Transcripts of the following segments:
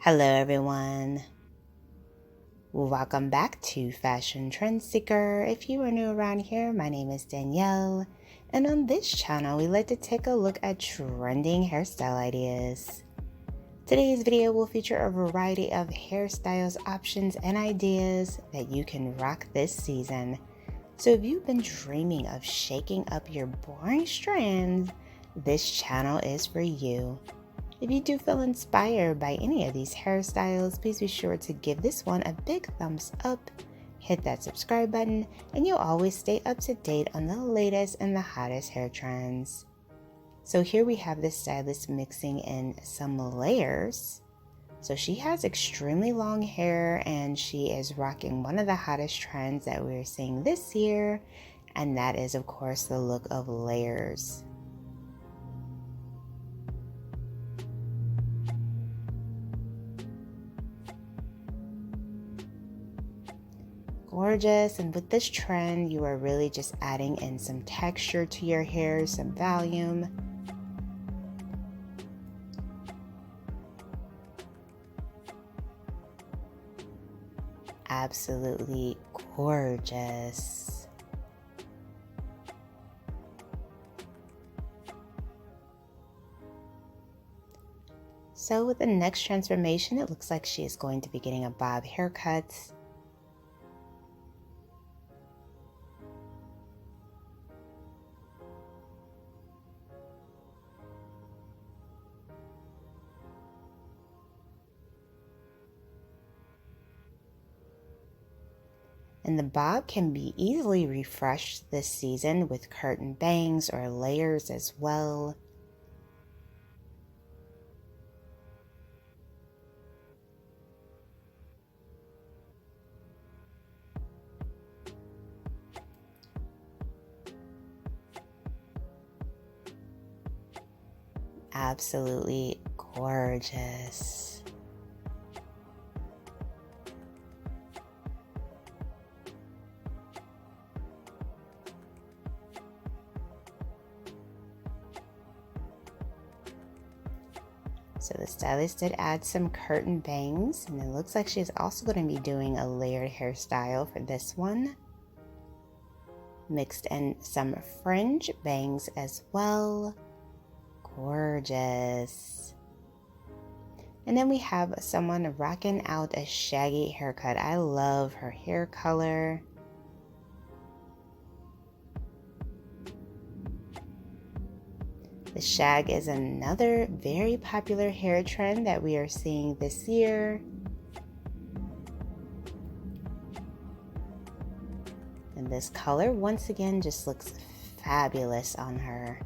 Hello everyone. Welcome back to Fashion Trend Seeker. If you are new around here, my name is Danielle, and on this channel we like to take a look at trending hairstyle ideas. Today's video will feature a variety of hairstyles, options, and ideas that you can rock this season. So if you've been dreaming of shaking up your boring strands, this channel is for you. If you do feel inspired by any of these hairstyles, please be sure to give this one a big thumbs up, hit that subscribe button, and you'll always stay up to date on the latest and the hottest hair trends. So here we have this stylist mixing in some layers. So she has extremely long hair and she is rocking one of the hottest trends that we're seeing this year, and that is of course the look of layers. Gorgeous, and with this trend you are really just adding in some texture to your hair, some volume. Absolutely gorgeous. So with the next transformation, it looks like she is going to be getting a bob haircut. And the bob can be easily refreshed this season with curtain bangs or layers as well. Absolutely gorgeous. So the stylist did add some curtain bangs, and it looks like she's also going to be doing a layered hairstyle for this one. Mixed in some fringe bangs as well. Gorgeous. And then we have someone rocking out a shaggy haircut. I love her hair color. The shag is another very popular hair trend that we are seeing this year. And this color once again just looks fabulous on her.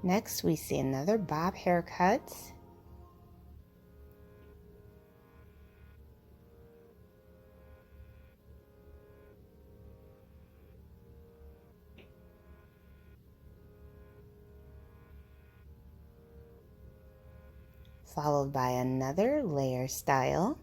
Next, we see another bob haircut. Followed by another layer style.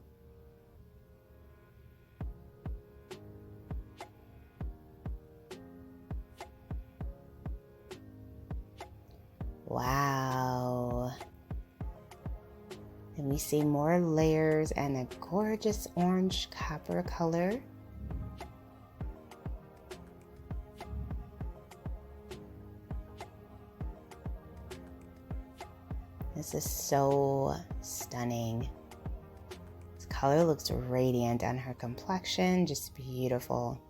Wow. And we see more layers and a gorgeous orange copper color. This is so stunning. This color looks radiant on her complexion, just beautiful.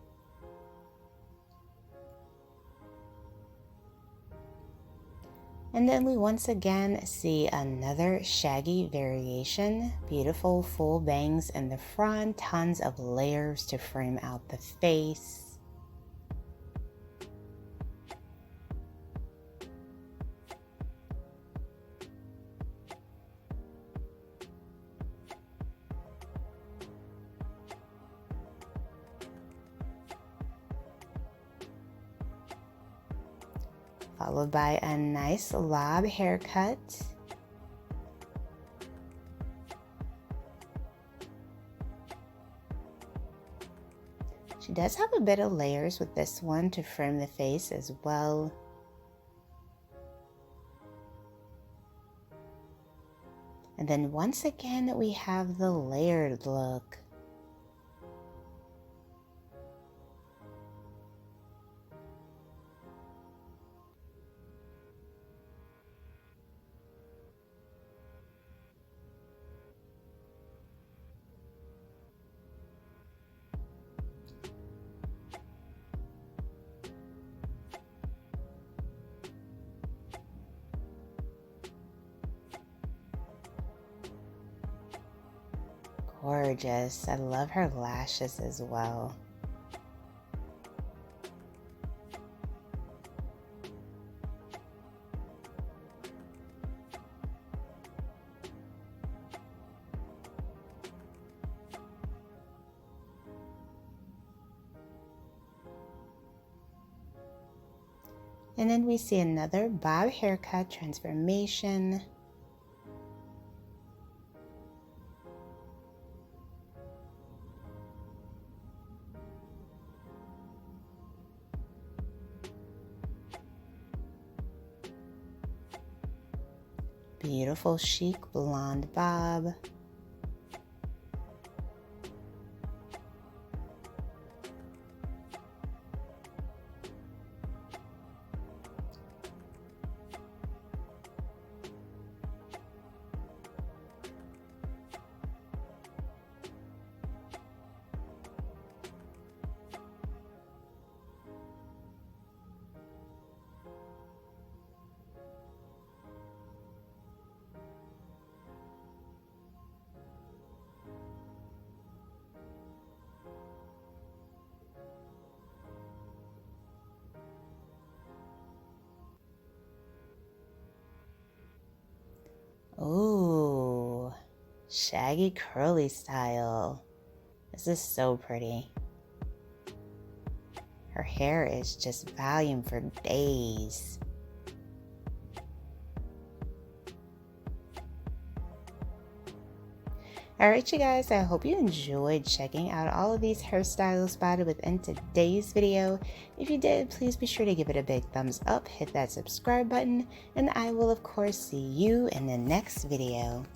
And then we once again see another shaggy variation. Beautiful full bangs in the front, tons of layers to frame out the face. followed by a nice lob haircut. She does have a bit of layers with this one to frame the face as well. And then once again, we have the layered look. Gorgeous. I love her lashes as well. And then we see another bob haircut transformation. Beautiful chic blonde bob. Ooh, shaggy curly style. This is so pretty. Her hair is just volume for days. Alright you guys, I hope you enjoyed checking out all of these hairstyles spotted within today's video. If you did, please be sure to give it a big thumbs up, hit that subscribe button, and I will of course see you in the next video.